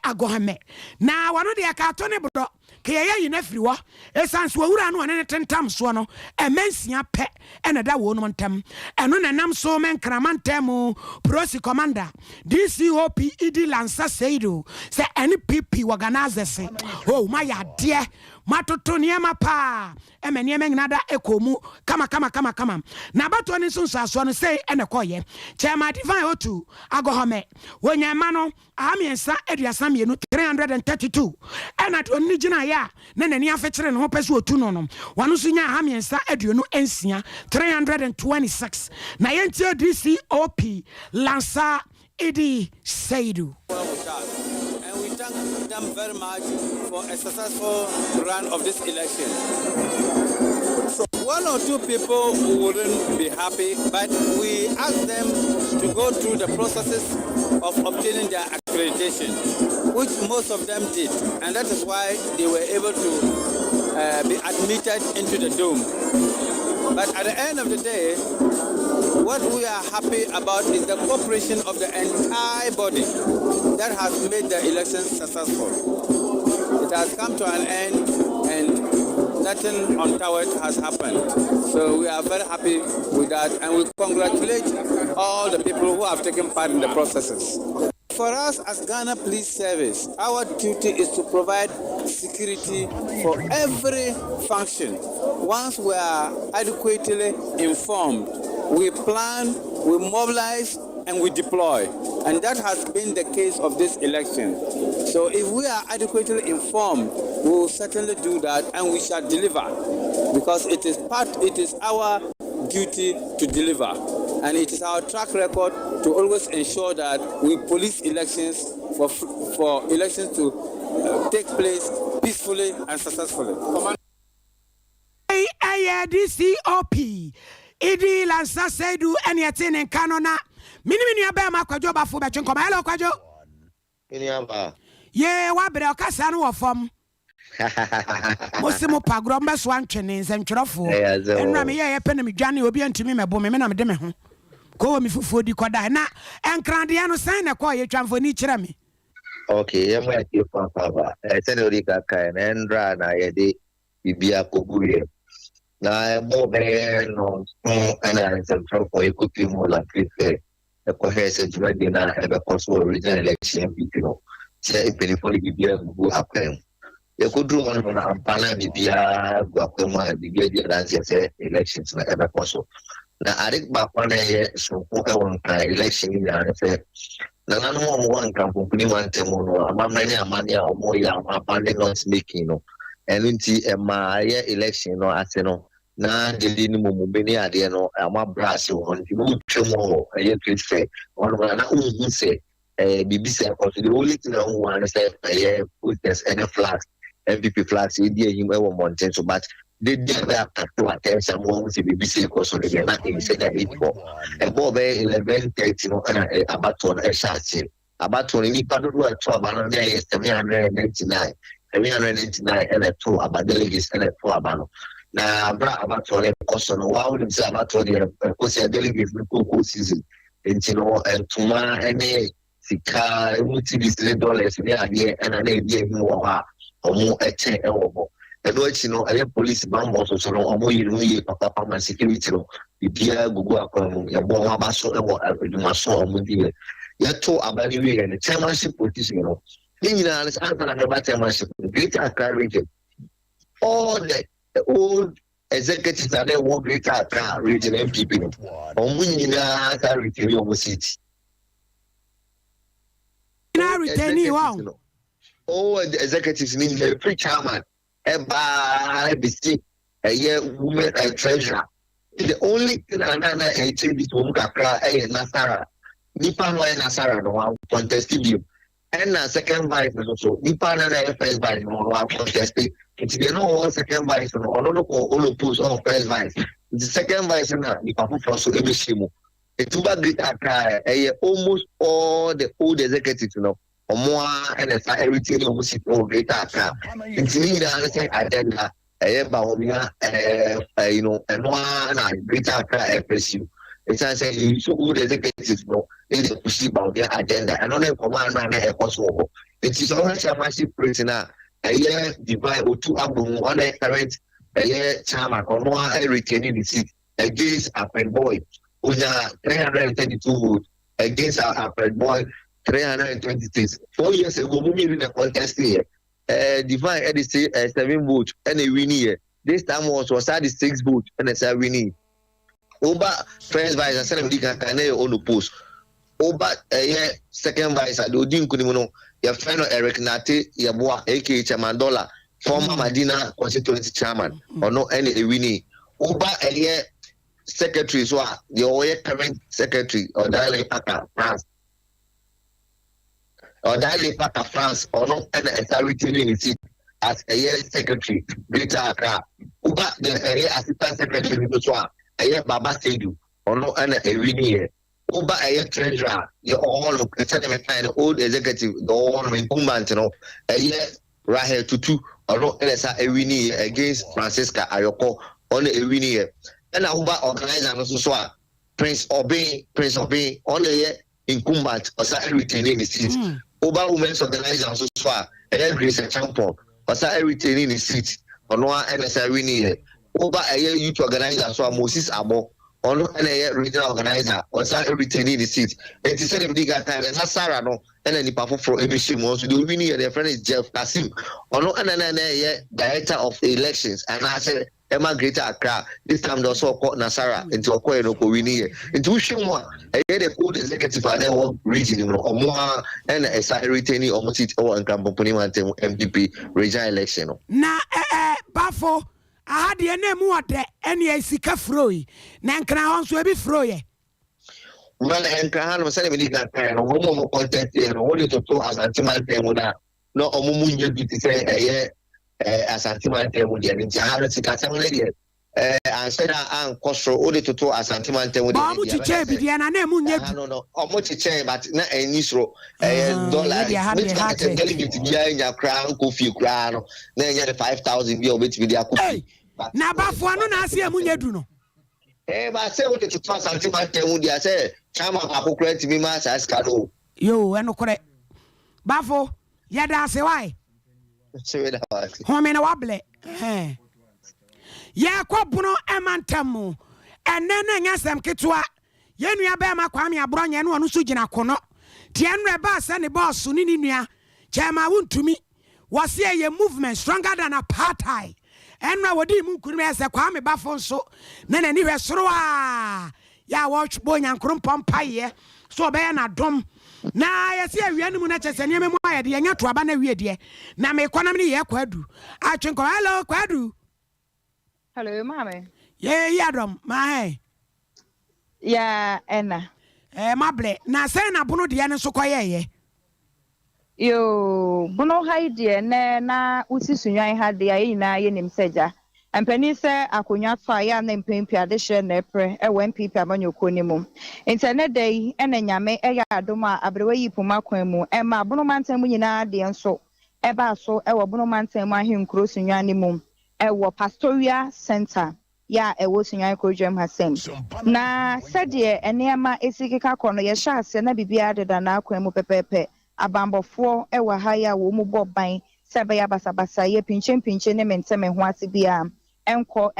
agohame na wano de aka to ne bro ke ye yi na firi wo esan so wura no ne tentam so no emansia pe ena da wo no ntem eno na nam so men kramantam prosi commander DCOP idi lansa seido se NPP organizers oh my dear matoto niema pa niema nginada ekomu kama na bato ni sunso aso no sei ene koye chairman divine otu agohome wonyama no amiensa eduasa mienu 332 ena to ni gina ya na nani afekere no pese otu no wanu so nya amiensa eduonu ensia 326 na yentie DCOP lansa idi seidu. And we thank them very much for a successful run of this election. So one or two people wouldn't be happy, but we asked them to go through the processes of obtaining their accreditation, which most of them did, and that is why they were able to be admitted into the dome. But at the end of the day, what we are happy about is the cooperation of the entire body that has made the election successful. It has come to an end and nothing untoward has happened. So we are very happy with that and we congratulate all the people who have taken part in the processes. For us as Ghana Police Service, our duty is to provide security for every function. Once we are adequately informed, we plan, we mobilize, and we deploy. And that has been the case of this election. So if we are adequately informed, we will certainly do that and we shall deliver. Because it is our duty to deliver. And it is our track record to always ensure that we police elections for elections to take place peacefully and successfully. DCOP Idi lansa sedu eni atene kanona minimini abe ma kwajo ba fu be twenko hello kwajo ini aba ye wa bere okasa no wo fom Mosimo pagro mbeso antwene nsentwerofo enra me ye pene me dwane obi antimi mebo me na me de me ho ko mi fufuo di koda na enkrade no san na ko ye twamfoni kire me okay ye ma ti fa ba tene ori ka kai na enra na ye de bibia koguye na mo be no ana nsentwerofo ye kupi mo la krife e ko hese jwade na e be ko so original election bibio se e pele fo bibia bu apem you could do one on Ampana, Bibia, Guacoma, Bibia, Lancer elections, like ever possible. Now, I think back one day, so one election in the NFL. Now, no one can company one temono, Amania, or Moya, Apane not speaking, and into a Maya election, no, I say no. Now, the minimum many idea, no, I'm a brass on you tomorrow, a year to say, one who say, BBC, because the only thing I want to say, put this any flags. MVP flags in the him ever mountain so but they did that to attend some ones the BBC because of the nothing said that before and Bob 11:30 no about on a shot about 20 people who are 12 about there is 799 and a 2 about delegates and a 4 about now about on a person wow about the delegates the season and and tomorrow and sika $multi-billion there and an idea more omo eche ewobo eno echi no aye police bambo so no omo yiru papa man security no bibia gugu akwa ya bo wa baso ewo aduma so omo diwe ya to abali we ne chairmanship position no nyina na anta na ba chairmanship Greater Accra region all the old executives are there work Greater Accra region MPP no omo nyina aka retain omo city na retain you wow. Oh, the executives mean the pre-chairman, a BC, a year woman and treasurer. The only thing I think is Mukakra and Nasara. Nipa no Nasara no one contested you. And a second vice also. Nipa no first vice no one contested. It's the no one second vice no one all opposed on first vice. The second vice na Nipa also Ebishimo. It's about Greater almost all the old executives, you know. Or more and everything almost Greater Accra. It's me that I agenda, and one Greater Accra FSU. It's I say you so good executives no they push about their agenda. And on a command man a possible. It is always a massive prisoner. A year divide or two album on a current a year chairman or more retaining the seat against a pen boy with 332 votes against a pen boy 326. 4 years ago, we in a contest here. Divine at the 7 votes and a win here. This time was at the 6 votes and it's a winning. Over first vice, I said, we can on the post. Over a year, second vice, I do Kunimono, your friend Eric Nate, your boy, aka Chairman Dollar, former Medina constituency chairman, or no any winning. Over a year, secretary, so the current secretary or Daley Paka, France. Or Daley Paka, France, or no any authority in the seat as a year secretary, Greater Accra. Over the area assistant secretary, a year Baba Sedu, or no any winning. Over a year treasurer, you all look at the old executive, the all incumbent, a year Rahel Tutu, or no NSA a winning against Francisca Ayoko on a winning. And over organizer also Prince Obey, on a year incumbent or retaining the seat. Over women's organizer also a year Grace Champion or retaining the seat or no NSA winning. Over a year youth organizer so Moses Abo. On a regional organizer or retaining the seat. It is a big time and Sarah no and any powerful for emission wants to do winning their friend is Jeff Kasim. Or no director of the elections and I said Emma Greater Accra. This time they also called Nasara into a coin of winning into Shimwa. I had a good executive at their region or more and a side retaining almost it or and company MPP regional election. Na Bafo. I had the name water any sika froy. Nankana also be froy. Well, and Kahan was saying that kind of woman content and only to two as antimal no omumunja to say a year as antimal temudian in Jahara lady. I said I'm costro only to two as antimal temudian. No, or much chair, but not a nisro. Dollar delegate behind your crown, coffee crown, then you had 5,000 be with the coffee. Na Bafuano Nasi Amunyaduno. But say what to pass antimal temudia say, Chama Apocret to be mass as Caro. You and no correct. Bafo, yada say why? Home in a wobble. Ya kwapuno emantamu enene nyasem ketwa ye nua be makwame abronye ne onu so gina kono tie nre ba se ne boss ni nua chema wuntumi wose ye movement stronger than apartheid enra wodi mu nkuru me se kwame bafo nso ne nani hwe soro a ya watch bonya nkuru pompaye so be na dom na yesi awianu mu na chese ne memu ayede nya to aba na wie de na me konam ne ye kwadu atwenko hello kwadu. Hello, mommy. Yeah, Dom, my. Yeah, Anna. Mable, na say na bunu de ne so koye. Yo, bunu haide na usi sunyan ha de ayi na ye nim seja. Empani se akonwa fa ya na mpempi ade hye na epre e wan pipi amanyoko ni mu. Internet day e na nyame e ya adoma abrewa yi puma kwan mu e ma bunu mantan mu nyina de nso e ba so e wo bunu mantan mu ahenkro sunyan ni mu. Ewo pastoral center ya ewo sunyan kodwam hasem na sede enema esikeka kono ye hyase na bibia deda na akwan mu pepepe abambofo ewo ha ya wo mu boban sebe ya basabasa ye pinche ne menteme ho ase bia enko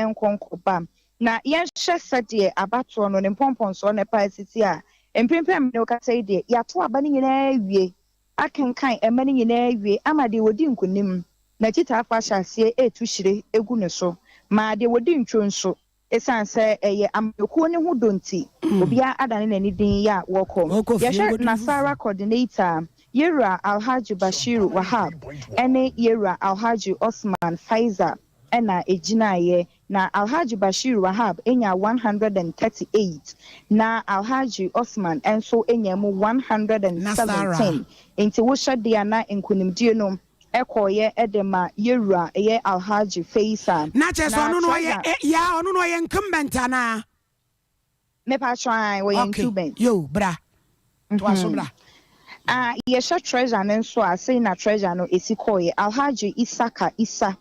ba na ye hye sede abato no ne pomponso ne pa asiti a empempem ne okata ide ya to abane nyina awie akenkan emane nyina awie amade wodi nkunim na chita afa hyase etuhyire egu ne so ma de wodi ntwo nso esanse eye amekuo ne ho donti obia adane nani din ya woko yehwe Nasara coordinator Yera Alhaji Bashiru Wahab ene Yera Alhaji Osman Faiza ena ejinaye na Alhaji Bashiru Wahab enya 138 na Alhaji Osman enso enya mu 117 enti wo hye na nkunimdie no ekoye edema Yera eye Alhaji Faisa na cheso no no ye ya ono no ye incumbent ana me pa try we incumbent yo bra to aso bra yesha treasure nenso ase na treasure no esikoye Alhaji Isaka Isa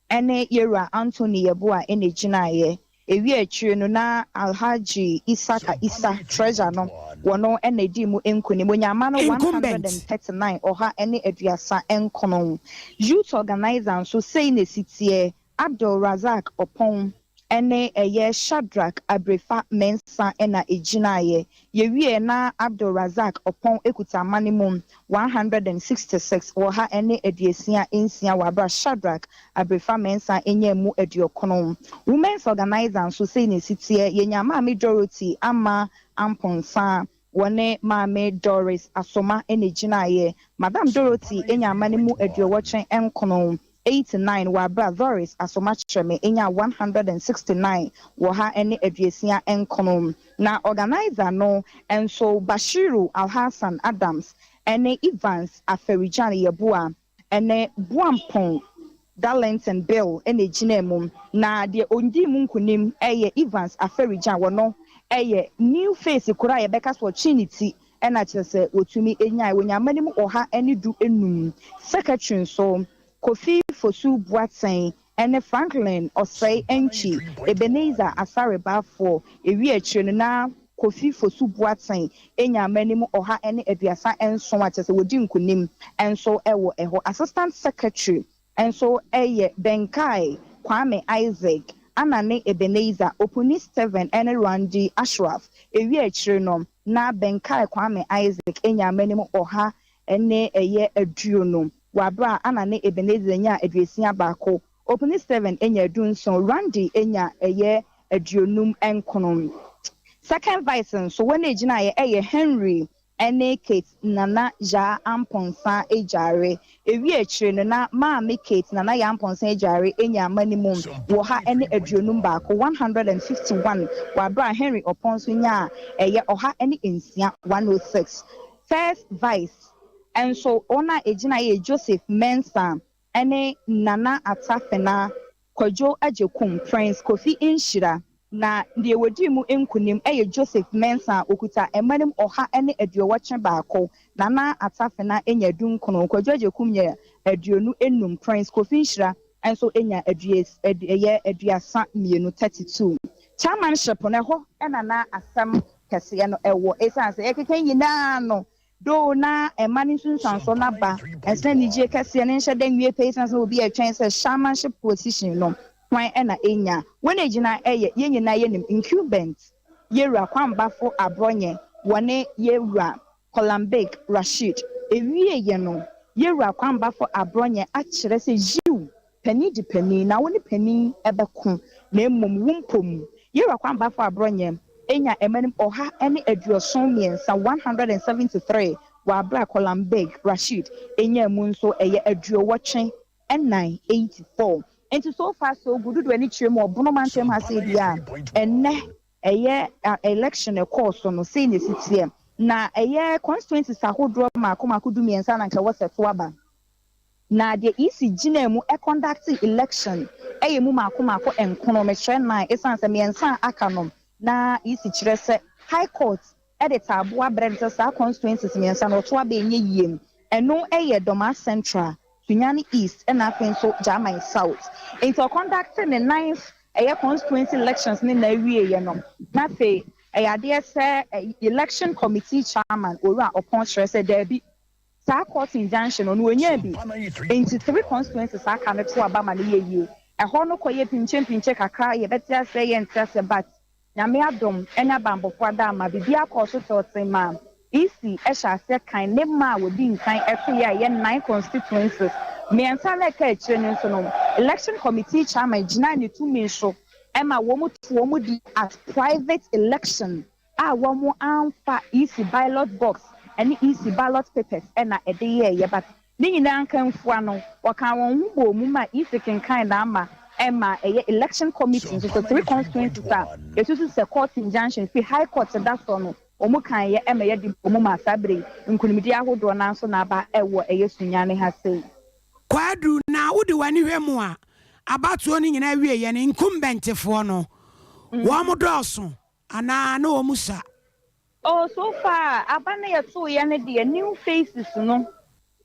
ene Yera Anthony Yeboa ene ginaye ewi atwire no na Alhaji Isaka Isa treasure no wono ena di mu enkoni monyama no 139 oha ene aduasa enkono youth organizer so say na sitie Abdul Razak Opon ene eye Shadrack Abrefa Mensa ena ejinaye yewie na Abdul Razak Opon ekuta manimum 166 oha ene aduasia ensia wabra Shadrack Abrefa Mensa enye mu aduokono women's organizer so say na sitie yenyama me Dorothy ama amponsa wone Mame Doris Asoma ene ejinaye Madam Dorothy enyama ne mu aduowochen enkono 89 wabra Doris Asomacheme enya 169 woha ene aduasia enkono na organizer no enso Bashiru Alhassan Adams ene Evans Aferijan Yebua ene Buampon Darlington Bill ene ginemum na de ondi mu nkunim eye Evans Aferijan wono eye new face kura ye beka so chinity ena kyerese otumi enya wonyamanimu oha ene du enum secretary so Kofi Fosu Boateng ene Franklin Osei Enchi Ebenezer Asareba ewi achire na Kofi Fosu Boateng enya manimu oha ene aduasa enso akyerese wodi nkunim enso ewo eho assistant secretary enso eye Benkai Kwame Isaac Anane Ebenezer Opuni Steven ene Randy Ashraf ewi achire no na Benkai Kwame Isaac enya manimu oha ene eye aduono wabra Anane Ebenezer nya aduasia baako Opuni Steven enya dunson Randy enya eye aduonum enkonom second vice so when ejina eye Henry ene Kate Nana ja amponsa ejare ewi achire no na Maame Kate Nana ya amponsa ejare enya manimum wo ha ene aduonum baako 151 wabra Henry Oponso nya eye oha ene ensia 106 first vice and so ona ejina Joseph Mensa ene Nana Atafena Kojo Ajekum Prince Kofi Inshira na de wodi mu enkunim Joseph Mensa okuta emanim oha ene aduowache baako Nana Atafena enya dunkono Kojo Ajekum nya aduonu enum Prince Kofi Inshira and so enya aduasa mienu 32 chairmanship no ho ena na asem kese no ewo esanse ekeken yina no do na emani sunsanso na ba ese ni je kase ne nhye dan wie patience will be a chance chairmanship position no kwan ena enya when ejina yenyina yenim incumbent yewura kwambafo abronye wone yewura Kolambik Rashid ewie ye no yewura kwambafo abronye akire se jiw pani di pani na woni pani ebeko na emom wumpom yewura kwambafo abronye enya emanim oha ene aduoson miensa 173 wabra Kolambik Rashid enya mu nso eye aduowochen enan 84 and so far so good do any chire mo bono mantem ha say dia enne eye election e course no say ne sitie na eye constituencies ahodro makomako du miensa na nka woseto aba na de isi gina mu e conduct election eye mu makomako enkono me hwe na esanse miensa akanom na isi kire se high court edit aboa brenda sa constituencies miensa no to aba enye yiem eno eye Doma Central Sunyani East and nothing so Jamai South into conducting the 9th constituency elections in the no nothing dear say election committee chairman or upon stress there be court injunction on when you be into 3 constituencies I can to Abama ye a hono koye pinche kakra ye better say and say but Nyame adom enya bambo kwada ma bibia koso to ma isi esha se kan ne ma wodi nkan efe ya ye 9 constituencies me ansa na ka chire ne so no election committee chairman gina ne tumi so ema wo mu di as private election wo mu anfa isi ballot box and isi ballot papers ena ede ye but ni nyina nkan fua no waka won hu bo mu ma isi kenkan na ama Emma election committee so 3 constituencies are yesusu se court injunction fi high court that so no omu kan ye Emma ye di omu masabre nkunimidi ahodo na so na ba ewo sunyane ha sei kwadu na wudi wani hwemu a abatuo ni nyina wie ye ne incumbent fo no wo mo doso ana na omu sa oh so far abana ye to ye ne de new faces no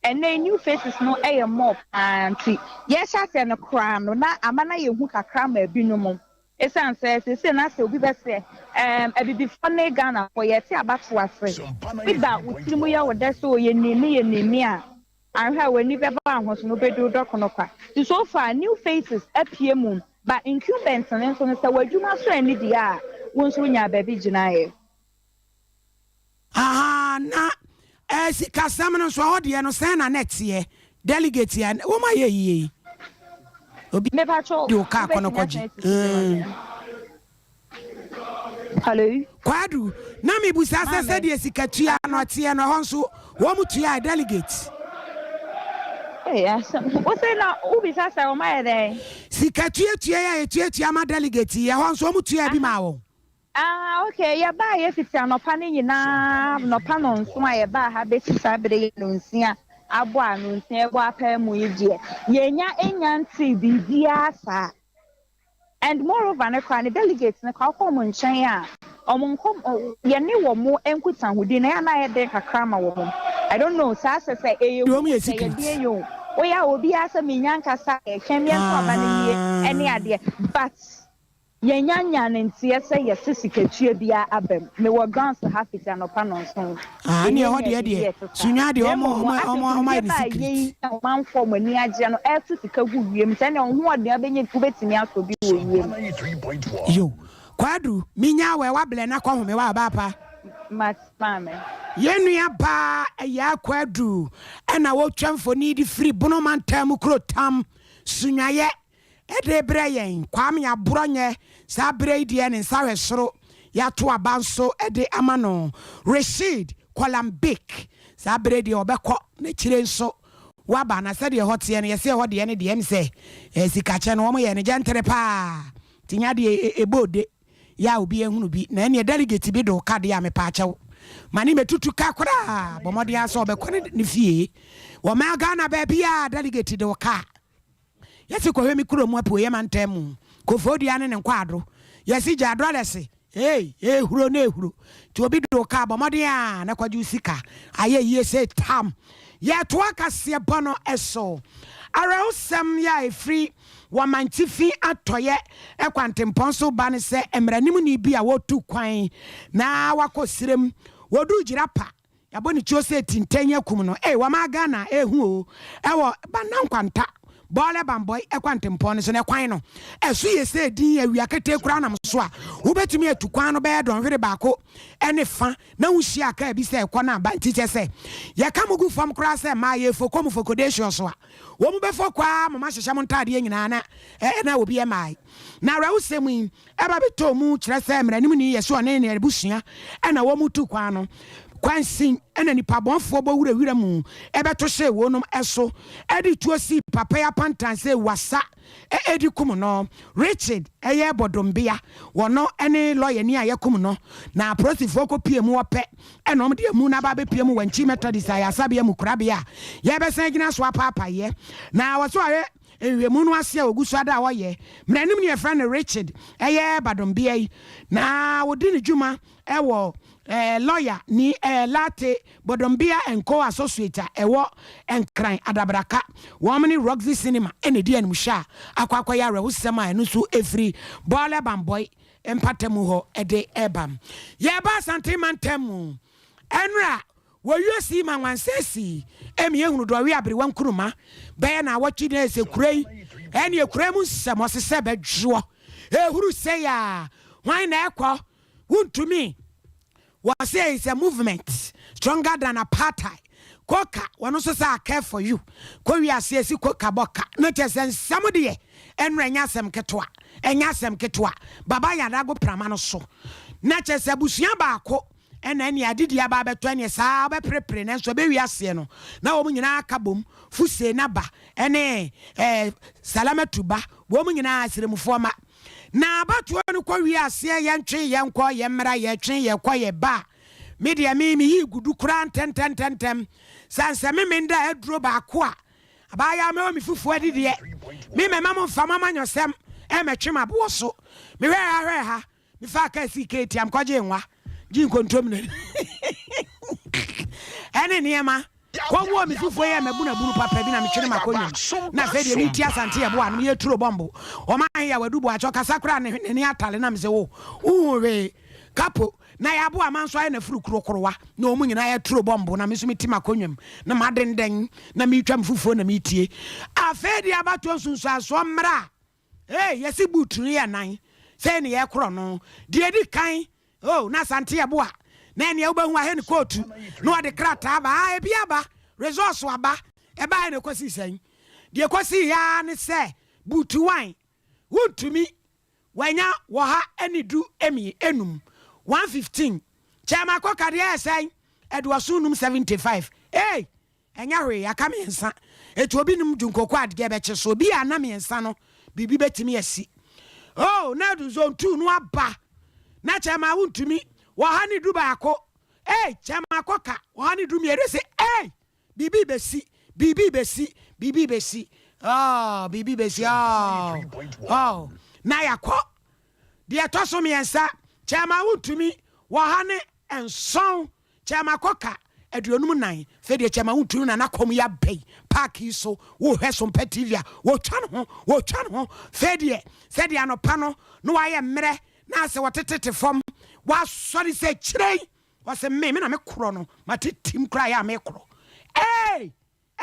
and then new faces no mob and yes I say no crown no na amana ye hu kakra ma bi no mo esan se na se obi be se before na Ghana for ye ti abato ase bida wotirimu ya woda so ye nimi a anhwa wani be ba ahoso no bedu dokonokwa so far new faces apie mu but incumbents no so se wadwuma so ani dia won so nya ba bi ginae aha na sikasam no so hodie no sen na next year delegate ya wo ma ye obi me pa cho do ka konokoji hello kwadu na me busa se de sikatua no tie no honso wo mutua delegate yes what say na ubi sasa o ma dey sikatua ya etua ma delegate ya honso wo mutua bi ma wo okay ya ba ye fiti anopa ne nyina nopa no nso a ye ba ha be sisa bere no nsia abo anu nsia ebo apa mu yedie ye nya enyanti bibia sa and moreover ne kwa ne delegates ne kwa ko mu nchen a omunkom ye ne wo mu enkuta hudi na ya na ye de kakra ma wo mu I don't know sa se ye die yo o ya obi asa minyanka sa e hwemye so aba ne ye ene ade but yenya ntie se yesiketue bia abem me wo guns have it anopa no so ani ho de sunya de omo ni secret man form ani age no e to sika gu wiem se ne ho ode abenye ku betimi aso bi wo wiem yo kwadu minya we wable na kwa home wa ba mame yenua ba ya kwadu na wo twamfoni di free bonoman tam krotam sunyaye ede breyen kwam ya bronye sa breidie ne nsawe soro ya to abanso ede amano Rashid Kolambik sa breidie obekọ na kire nso waba na se de hotie ne yese hode ne de nse sikache no mo ye ne gentle pa tinya de ebode ya obi ehunu bi na ne delegate bi do card ya me pa achew mani metutu ka kora bomode aso obekọ ne fie wo ma Ghana ba bia delegate de ka yesi ko hwemi kuro mu apo ye mantam ko fodia ne nkwadro yesi ja adolese ehuro na ehuro ti obi do ka bomode a na kwaju sika aye ye se tam ye to akase bono eso ara usam ya efri wamantifi atoye ekwantempon so ba ne se emranim ni bi a wotu kwan na wakosirem wodu girapa yaboni chose tintanya kum no wama Ghana ehu o ewo banankwanta bole bamboy ekwantempon so ne kwan no esu yese din awia kete kura nam so a wobetumi atukwan no be don hwere baako ene fa na wuhia aka bi se ekọ na ba tiche se ye kamugu fam kura se ma ye fokom fokodation so a wo mu be fokwa mama hyehya mo ntade nyina na obi e mai na rawusemu eba beto mu kire se mranim ni ye so ne ne busua na wo mu tukwan no kwansin ena nipa bonfo bo wura mu ebeto hye wonom eso edi tuosi papa ya pantanse wasa edi kum no Richard eye bodombia wono ene lawyer ni ayekum no na prosifo ko pie mu ope enom de mu na ba be pie mu wanchi methodist ayasabe mu kurabia ye besen gina so papa ye na waso aye ewemu no ase ogusu ada wo ye mranim ni e friend Richard eye bodombia na wodi ni djuma ewo lawyer ni Late Bodombia and Co associate ewo enkran adabraka womani Roxy Cinema enedi anmusha akwa ya rewusema enu so efri bole bamboy empatemu ho ede ebam ye ba santiman temu enra wo yusi manwansesi emi ehunu do wi abere wankuruma be na wachi na ese kurei eni ekuremu nsemo sese bedwo ehuru se ya hwan na ekọ wuntumi was say it's a movement stronger than apartheid. Koka, one also say I care for you. Korea says koka boka. Not just somebody and renyasem ketwa. Enyasem ketwa. Baba yadago pramano so. Not just a bushia bako. And then ya did ya baba 20 sabe prepare and so be we asieno. Now woman na kabum, fuse naba, ene salamatuba, woman in asirem forma. Na abatu no kwa wi ase ye ntwe ye nkọ ye mra ye twen ye kọ ye ba media mi hi gudu kura tentem sanse me nda aduro ba ko a abaya me o mi fufu adide me mama mo fama manyosem e metwe mabo so me hwe ha me fa ka siketi am kwaje nwa ji nkontom ne ene niema Kwa wo me fufo ye mabuna bunu papa bi na me twene makonyam na fe de ni ti asante ye bo an ye turo bombo o man ya wadubo acho kasakra ne atale na me se wo uwe kapo na ya bo amanso aye na furu kurokorowa na omu nyina ya turo bombo na me so meti makonyam na madenden na me twam fufo na me tie afe de abato sunsu aso mra yesi buturi ya nan se ne ye kro no de di kan na asante ye bo na ne ubahu ahe ne kotu no ade krata ba e bia ba resource aba e ba ne kwasi sen de kwasi ya ne se butu wan wuntumi wanya wo ha anidu emi enum 115 chema ko kade esen edwasunum 75 enya hwe aka mensa etu obi num dunkoko adge be che so bi ana mensa no bibi betimi asi na du zone 2 no aba na chema wuntumi wahani du baako chama koka wahani du miere se bibi besi bibi besi bibi besi na yakọ de etoso miensa chama wuntumi wahani enson chama koka aduonum nan fe de chama wuntumi na nakom ya bei park so wo hweso petivia wo twa no fe de anopa no no waye mmere na se wotetete fom wa sorry say chirei wa se me na me kro no matetim kra ya me kro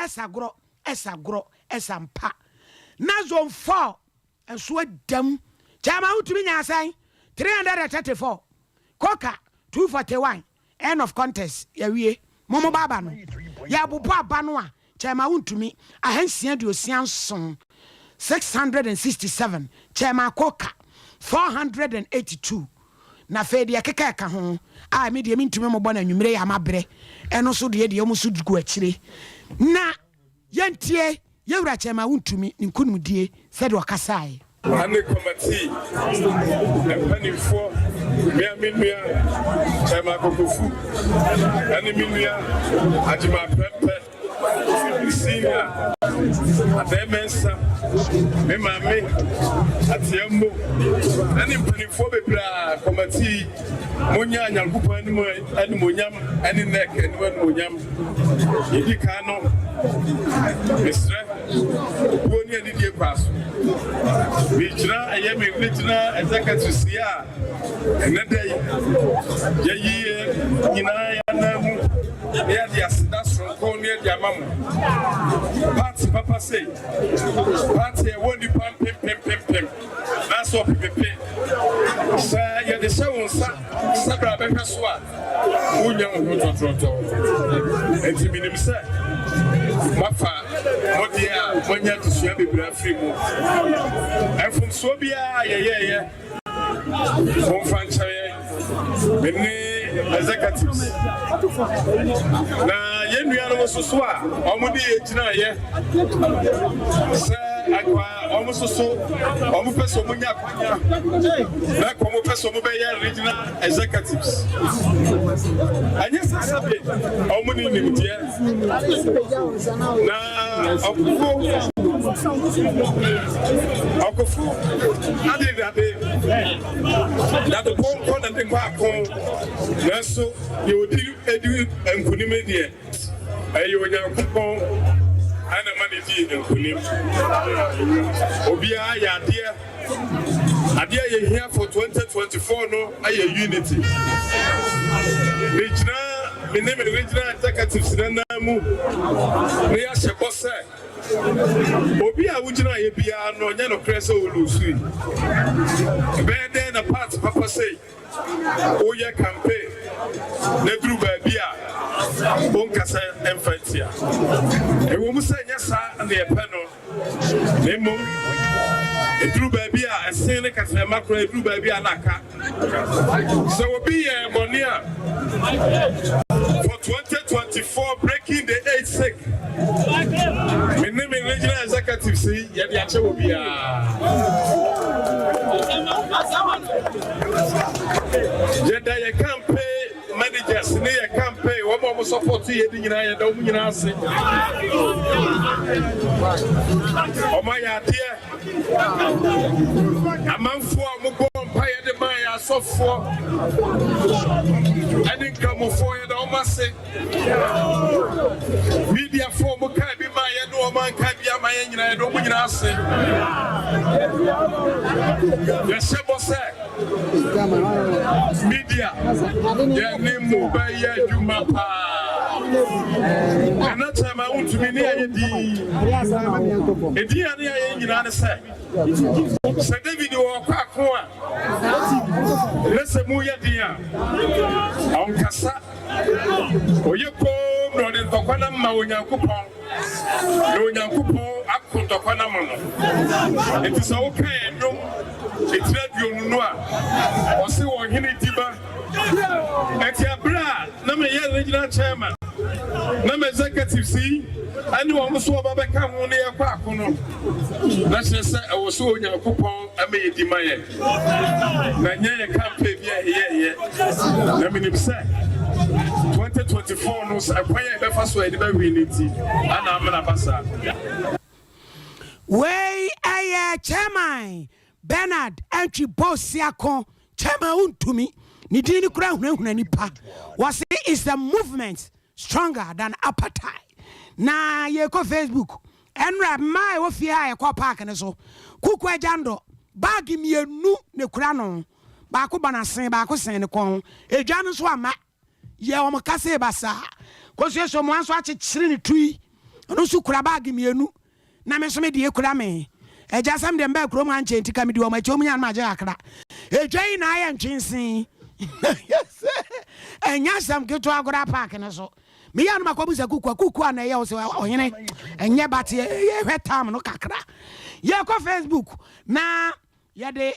esagro esampa na zone 4 enso adam chama utumi nya san 334 koka 241 end of contest ya wie momo baba no ya bobo aba no a chama utumi ahansia de osianson 667 chama koka 482 na fe de keka ka ho me de mintumi mo bona nwumire ya mabre eno so de de omuso dugu akire na yentie yewura chema wuntumi nkunumdie se de okasai ane committee empanifo minua chema kokofu ane minua ajima pepe senior ademensa me mame atiambo ani mpanifo bebra committee monya nyankupo ani monyam ani nek ani monyam yidi kano misre woni ani die kwaso bijra ayemi regional executive sia enedai yayi nyina ya namu ya dia sida ko ne dia mamu party papa say party woni pam pem that's all pepe sa ya de sewonsa sabra be hweso a unya otototo enti minim se mafa modia monya tusua bebra frimu efum so bia ye from franchise many executives na yenua no soso a omudi ejina ye se akwa omusoso omupeso munya kwanya na komo peso mo be ye regional executives anye sasabe omuni nimtie na okufu adidade that the phone and the quack so you would do enkunimedie ayo nyankopon ana manage enkunim obia ya ade ye here for 2024 no aye unity regional executives na mu me ya shebose obi a wujina ye bia no nya no krese olusu be dey na part papa say o ye campaign na duru ba bia bon kasa emfatia e wo mu say nya sa na ye pe no nemo e duru ba bia esen ne kasa makro e duru ba bia na ka so obi ye monia for 2024 breaking the age sick. My name is regional executive. See, you are the Obia. You can't pay managers. You can't pay. One more support you. You don't mean answer. Oh my dear, a man for a mobile pay the Maya for I didn't come for you, almost say media form can be my no man can be my engine. I don't mean I say yes, media, their name move by you, my and that time I want to be near the dear United States. So David, you are quite one. Let's move your dear. On Cassa, or you call Rodin Tokanama when you're coupon. No young coupon, I could Tokanama. It is okay, no. It's not your noir. Or see what he need to buy. At your bra, no, my regional chairman. No executive see, I knew almost what I come on near Quacono. That's just I was so in your coupon, I made the Maya. Nanya can't pay here. Let me say 2024 knows I pay the first way the baby needs it. And I'm an ambassador. Way a chairman Bernard entry boss Siakon, chairman to me. Nidini crown nipa was is the movement stronger than apartheid. Na ye ko Facebook enra my wo fia ye ko park ne so kuku ejando bag mienu ne kura no ba ko banasen ba ko sen ne kon edwa no so ama ye o mkase basa ko so mo anso akyekire ne tui ono so kura bag mienu na me so me de kura me eja sam de mba kuro mo anche ntika me de o ma che o munya ma je akra edwa yi na aye ntwensin yes enya sam ke to agora park ne so me ya no makobuza kuku na ye o se ohene enye bate ye hwetam no kakra ye ko Facebook na ye de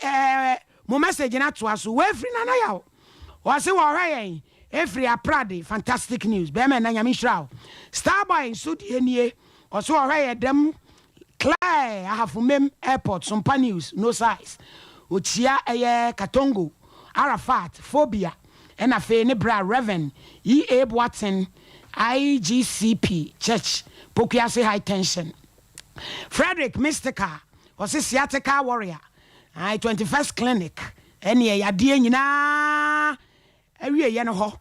mo message na to aso we free na ya o se wo hwe every aprade fantastic news be me na nyame hira Starboy so de enie o se wo hwe dem clear ahafumem airport Sompa news no size ochia Katongo Arafat phobia and afe ne bra Reverend E.A. Watson IGCP Church Pokiase High Tension Frederick Mystica was a sciatica warrior 21st clinic any yadie nyina awie ye no ho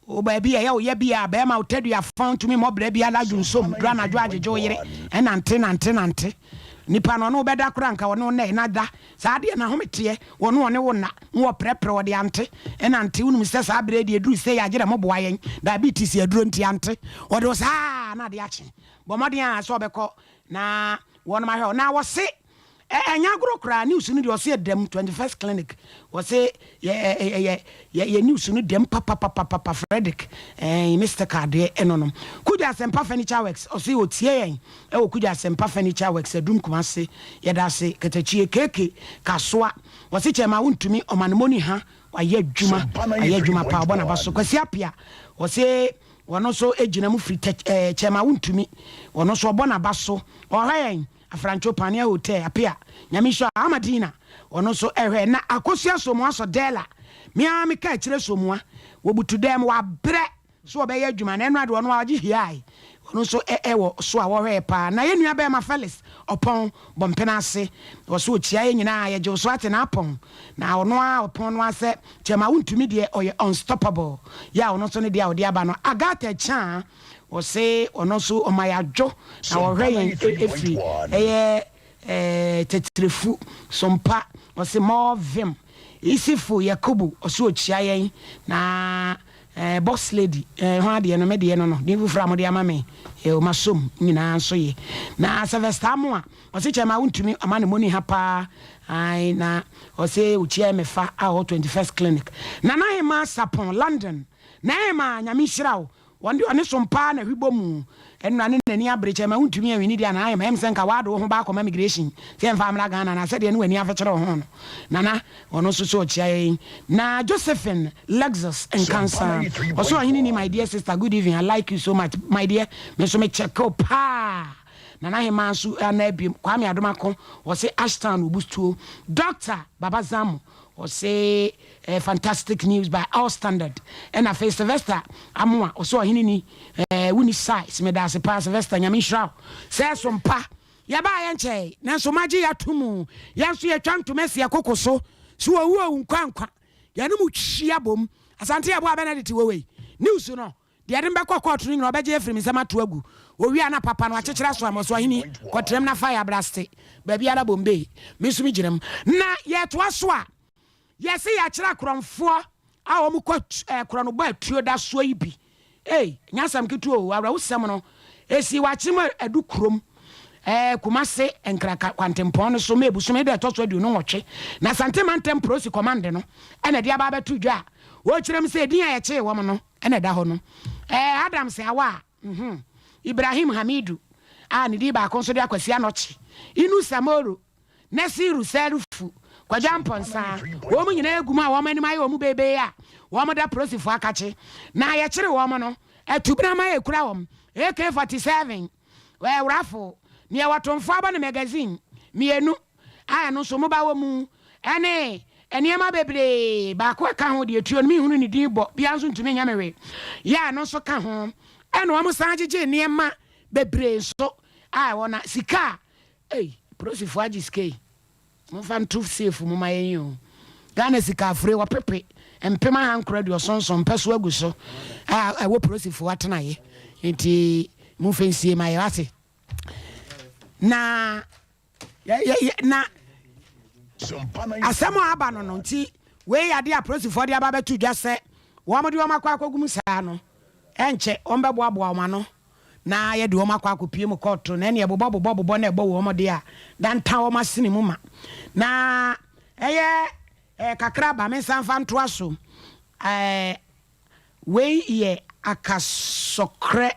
o ba bia ya o ye bia ba ma otedu ya found to me mo bra bia la junsom dra na dwajejo yire nante nipa no no beda kura nka wono na da saa de na homete wono one wo na wo prepare wo de ante enante unum se saa bre de eduru se ya gere mo boa yen diabetes ya duro nti ante wo de saa na de ache bo mo de a so beko na wono ma hwe na wo se enya gro kura news no de wo se dem 21st clinic wo se ye news no dem papa Frederick Mr. Card enonom kuja sempa furniture works o se otie yen e wo kuja sempa furniture works edum kuma se ye da se ketachie keke kasoa wo se chema wontumi omanemoni ha waye adwuma pa bona baso kwasi apia wo se wono so ejina mu free chema wontumi wono so bona baso o hayen Afrancho Pania Hotel apia nyamisho Amadina ono so ehwe na akosia somo aso dela mia me ka kire somo wo butu dem wa bre so obeye adwuma na enu ade ono agi hiai ono so wo so a wo hwe pa na ye nua be ma Felix opon bompena ase wo so chia ye nyina ye je so ate na apon na ono a opon no ase chema wontumi de oye unstoppable ya ono so ne de a ode aba no agata cha o se ono so o mayajo na wo hwe yen efri tetrefu sompa o se more vim isifu yakubu o so chia yen na boss lady ho ade no me de no de fufra mo de ama me o masom nyina so ye na Sylvester mo a o se chema wontumi amane moni ha pa ai na o se uchia mefa a 21st clinic na na hema sapon London na hema nyame hirawo wande one sompa na hwibomu enna ne nani abreche ma huntumi awini dia na ayema emsenka wado ho ba koma migration se mfa amra Ghana na se de ne wani afekere ho no nana ono so so chia na Josephine Lexus and cancer also ahini ni my dear sister good evening I like you so much my dear me so me check up nana he mansu anabi kwame adomako wo se Ashton Ubustuo Dr. Baba Zamu or say fantastic news by our standard and a face Sylvester amwa or so hinini wuni size me da se pa Sylvester nyame hira say sompa ya ba yenche na so magi ya tumu ya so ye twanto mesi akokoso so wu nkwankwa ya no mu chia bom asante abo abenedit we news no de ade mbekọ court no obeje efrim nsem ato agu owi ana papa no akekere so amoso ahini kotrem na fire blaste ba bia na bombe mesumi girem na ye to aso a ye se ya kira kromfo a wo mu kro no ba tuo da so yi bi nyasam ketu o awra wusem no esi wachim adu krom kumase enkraka kwantempon so mebuso me de to so adu no nwotwe na santeman prosi command no ene dia ba betu dwa wo kirem se din a ye che wo no ene da ho no Adam se awa Ibrahim Hamidu ni di ba konso de akwasi anochi inu samoro nasiru serufu kwajamponsa wo mu nyina eguma wo mani mai wo mu bebe a wo mu da prosifo akache na ye kire wo mu no etubina mai ekura wo AK47 we rafo ni e watomfo aba na magazine mienu no so mu ba wo mu eniema bebre ba ko ka ho de etuo mi hunu ni din bo bia nso ntumi nya mewe ya no so ka ho eno wo sanjeje eniema bebre so wona sika prosifo agiske mo fan tuf safe mo mayenyo Ghana sika afre wa pepe empema han credit osonson peso aguso wo prosifo atenaye enti mo fensie maye wate na na asemo aba no nti we yade aprosifo de aba betu dwa se wo mo de wo makwa akogum saa no enche ombebo abo oma no na ye de wo makwa akopie mu court na ene ebobo na ebo wo mo de a dan ta wo masini mu ma na kakra ba me sanfa nto aso we ye akasokre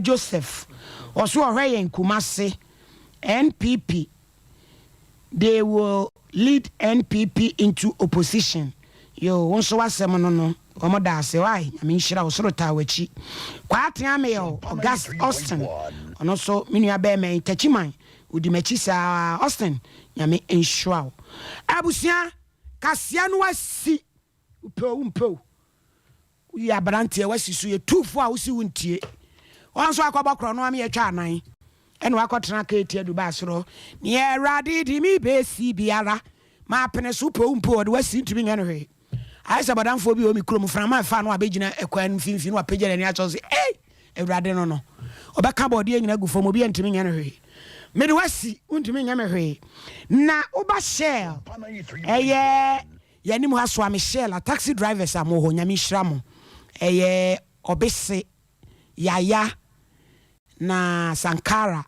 Joseph oso ohwe yen kumase NPP. They will lead NPP into opposition. Yo, onso wasem no omo da ase why I mean shira osoro tawachi kwa atia me August Austin ono so minua be me tachiman udi machi sa Austin nyame ensure abusia kasia no wasi umpo ya brantie wasi so ye tufo a wosi wuntie onso akobakro no am ye twa anan eno akotena ka etie du ba soro ne erade di mi be si biara ma pene so umpo de wasi ntumi nya no hwe aisa badamfo bi o mi krom frama fa no abegina ekwan mfimfi no apegya ni acho se erade no obeka bode nyina gu fom obi ntimi nya no hwe me de wasi ntimi nya me hwe na oba shell yani mu haso am shell taxi drivers am ho nya mi hram obese yaya na Sankara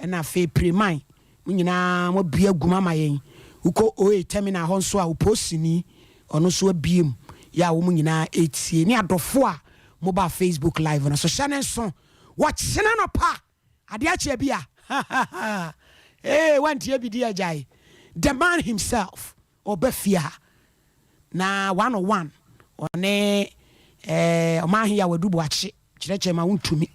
na fe primai nyina mo bia guma mayen uko terminal ho nso a uposini ono so abiem ya wo nyina etie ni adofo a mo ba Facebook live na so channel so watch no pa ade a che bia wanti e bidi ajai the man himself obafia na 101 one omahia wadubu achi kireche ma untumi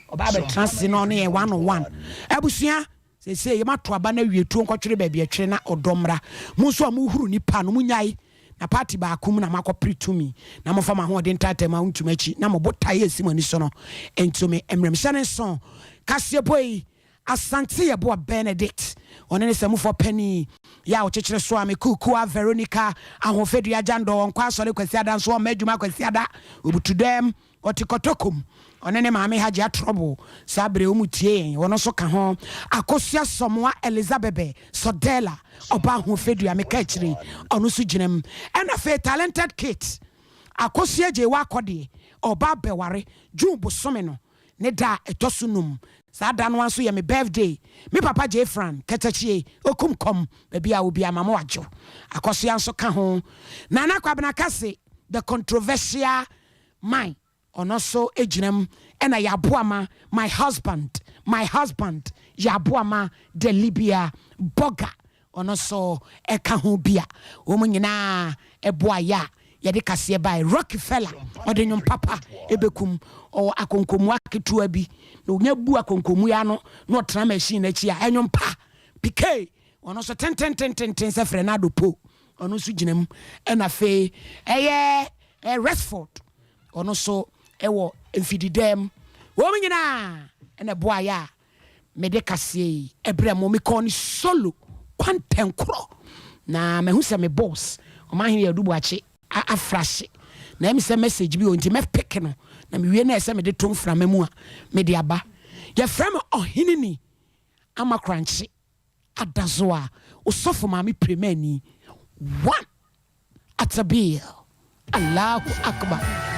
oba be transi no ne 101 abusua se ye mato aba na wietu nkotwere ba bia twere na odomra mu so amuhuru nipa no munyai na party ba akum na makopre tumi na mofa ma ho de ntata ma untumachi na mobotaye esimani so no entumi emrem sane so kase boy asante ye bo Benedict one ne semufo pani ya o chekere so ame kukua Veronica ahofedu ajando onkwa asore kwasi ada so madwuma kwasi ada obutudem otikotokum onene maame haji trouble sabre omutie wono so ka ho akosia somoa Elizabeth Sodela oba ahofedu ameka kire ono so ginem ena fe talented kids akosia je wa akode oba beware jumbo someno ne da etosunum sada no anso ye me birthday me papa J Fran ketachie okumkom bia obi amama wajo akoso anso ka ho nana kwabena kase the controversial mine onoso ejinam ena yaboama my husband yaboama de Libya boga onoso eka ho bia wo nyina eboa ya yede kase by Rockefeller odenyo papa ebekum o akonkomu aketua bi no nya bu akonkomu ya no no tra machine na chi a enyo pa PK ono so ten se Fernando po ono so ginam ena fe Resford ono so ewo enfididem wo nyina ena boa ya mede kase ebremo me kon solo kwantenkro na me hu se me boss o ma hene adubu ache a flash na em se message bi o nti me pick no na me wie na se me de tom fra mamu a me de aba ye fra me ohene ni ama crunchy adazo a osofo ma me premani one at a bill Allahu akbar